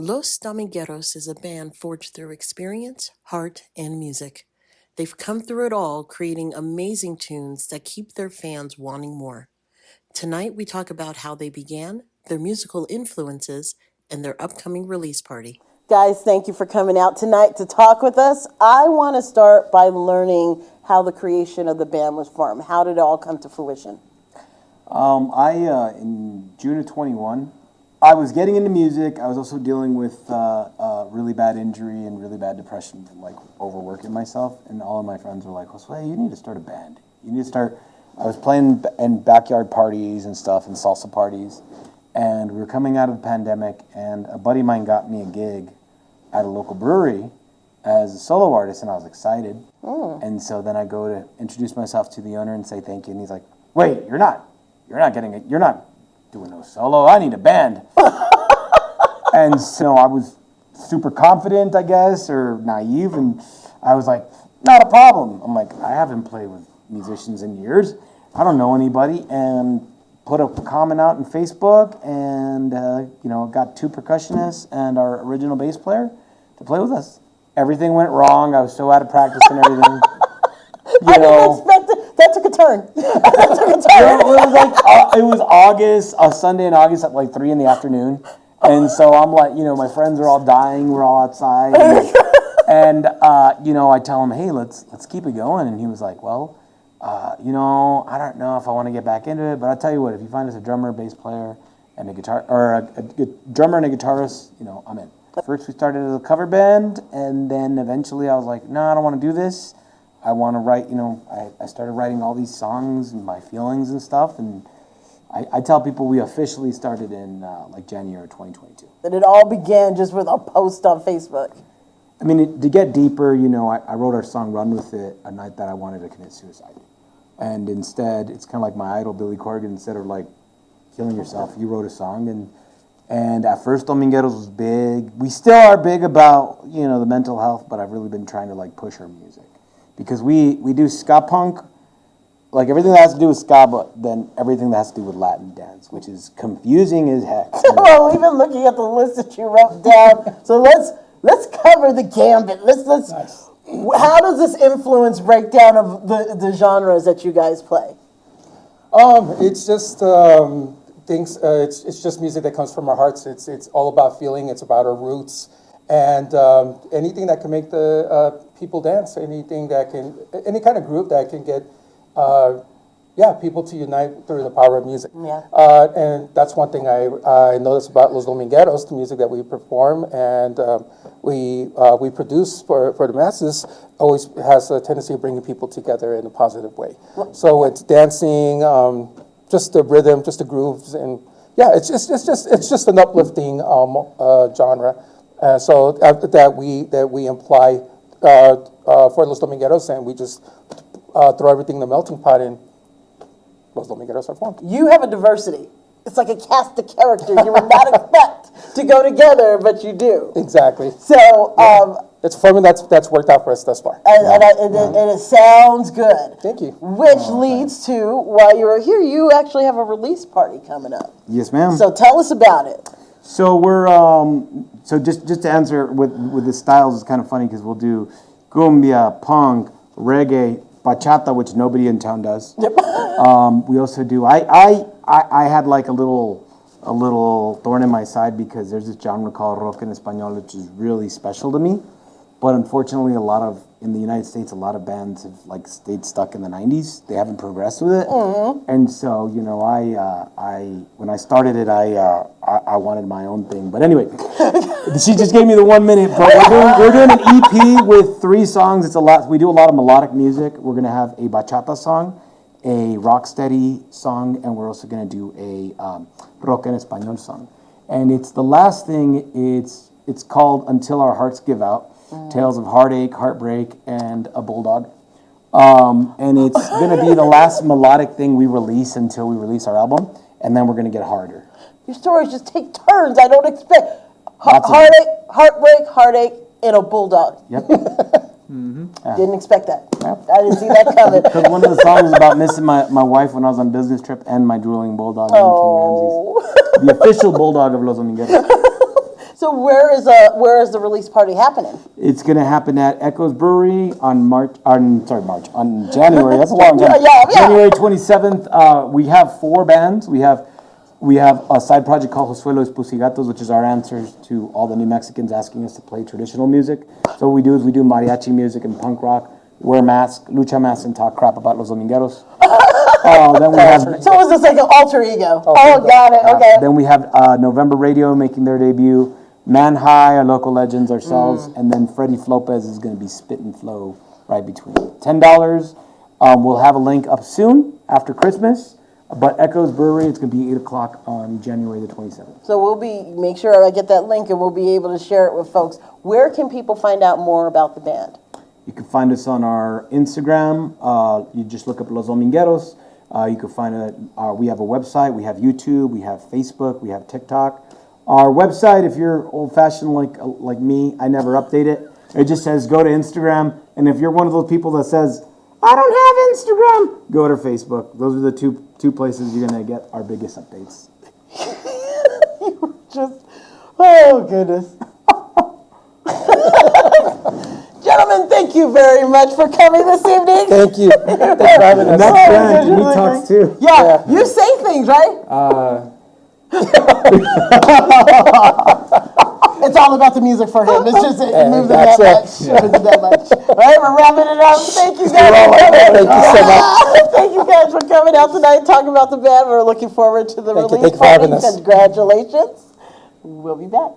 Los Domingueros is a band forged through experience, heart, and music. They've come through it all, creating amazing tunes that keep their fans wanting more. Tonight, we talk about how they began, their musical influences, and their upcoming release party. Guys, thank you for coming out tonight to talk with us. I want to start by learning how the creation of the band was formed. How did it all come to fruition? In June of 21, I was getting into music. I was also dealing with really bad injury and really bad depression from like overworking myself. And all of my friends were like, "Josue, you need to start a band. You need to start." I was playing in backyard parties and stuff and salsa parties, and we were coming out of the pandemic. And a buddy of mine got me a gig at a local brewery as a solo artist, and I was excited. And so then I go to introduce myself to the owner and say thank you, and he's like, "Wait, you're not getting it. You're not doing no solo. I need a band." And so I was super confident, I guess, or naive, and I was like, "Not a problem." I'm like, "I haven't played with musicians in years. I don't know anybody," and put a comment out on Facebook, and got two percussionists and our original bass player to play with us. Everything went wrong. I was so out of practice and everything. I didn't expect it. That took a turn. It was August, a Sunday in August at like 3 p.m. And so I'm like, my friends are all dying. We're all outside. And I tell him, "Hey, let's keep it going." And he was like, "Well, I don't know if I want to get back into it, but I'll tell you what, if you find us a drummer, a bass player, and a guitar, or a drummer and a guitarist, I'm in." First we started as a cover band, and then eventually I was like, "No, I don't want to do this. I want to write," I started writing all these songs and my feelings and stuff, and I tell people we officially started in January 2022. And it all began just with a post on Facebook. I mean, to get deeper, I wrote our song "Run With It" a night that I wanted to commit suicide. And instead, it's kind of like my idol, Billy Corgan. Instead of like killing yourself, you wrote a song. And at first, Domingueros was big. We still are big about, the mental health, but I've really been trying to like push our music. Because we do ska punk, like everything that has to do with ska, but then everything that has to do with Latin dance, which is confusing as heck. Well, even looking at the list that you wrote down, so let's cover the gambit. Let's. Nice. How does this influence breakdown of the genres that you guys play? It's just things. It's just music that comes from our hearts. It's all about feeling. It's about our roots. And anything that can make the people dance, any kind of group that can get, people to unite through the power of music. Yeah. And that's one thing I noticed about Los Domingueros, the music that we perform and we produce for the masses, always has a tendency of bringing people together in a positive way. So it's dancing, just the rhythm, just the grooves, and it's just an uplifting genre. So that we imply for Los Domingueros, and we just throw everything in the melting pot, and Los Domingueros are formed. You have a diversity. It's like a cast of characters you would not expect to go together, but you do. Exactly. So it's a formula that's worked out for us thus far. And it sounds good. Thank you. Which leads to, while you were here, you actually have a release party coming up. Yes, ma'am. So tell us about it. So we're just to answer with the styles is kind of funny because we'll do cumbia, punk, reggae, bachata, which nobody in town does. Yep. We also do. I had like a little thorn in my side because there's this genre called rock en español, which is really special to me. But unfortunately, in the United States, a lot of bands have like stayed stuck in the '90s. They haven't progressed with it. Mm-hmm. And so, when I started it, I wanted my own thing. But anyway, she just gave me the 1 minute. But we're doing an EP with 3 songs. It's a lot. We do a lot of melodic music. We're gonna have a bachata song, a rocksteady song, and we're also gonna do a rock en español song. And it's the last thing. It's called "Until Our Hearts Give Out." Tales of heartache, heartbreak, and a bulldog. And it's going to be the last melodic thing we release until we release our album, and then we're going to get harder. Your stories just take turns. I don't expect heartache, and a bulldog. Yep. Yeah. Didn't expect that. Yep. I didn't see that coming. Because one of the songs is about missing my wife when I was on business trip and my drooling bulldog, King Ramses. The official bulldog of Los Domingueros. So where is the release party happening? It's going to happen at Echoes Brewery on January. That's a long time. Yeah. January 27th. We have 4 bands. We have a side project called Josuelos Pusigatos, which is our answer to all the New Mexicans asking us to play traditional music. So what we do is we do mariachi music and punk rock, wear masks, lucha masks, and talk crap about Los Domingueros. Then we have. So was this like an alter ego? Got it. Okay. Then we have November Radio making their debut. Man High, our local legends ourselves, and then Freddie Flopez is going to be spit and flow right between. $10. We'll have a link up soon after Christmas. But Echoes Brewery, it's going to be 8 o'clock on January the 27th. So make sure I get that link and we'll be able to share it with folks. Where can people find out more about the band? You can find us on our Instagram. You just look up Los Domingueros. You can find we have a website, we have YouTube, we have Facebook, we have TikTok. Our website, if you're old-fashioned like me, I never update it. It just says go to Instagram. And if you're one of those people that says, I don't have Instagram, go to Facebook. Those are the two places you're going to get our biggest updates. Oh, goodness. Gentlemen, thank you very much for coming this evening. Thank you. Thanks for having us. Next band, he talks too. Yeah, you say things, right? It's all about the music for him. It's just moving that much. All right, we're wrapping it up. Thank you guys for coming. Thank you so much. Thank you guys for coming out tonight, talking about the band. We're looking forward to the release Thank you for having party. us. Congratulations. We'll be back.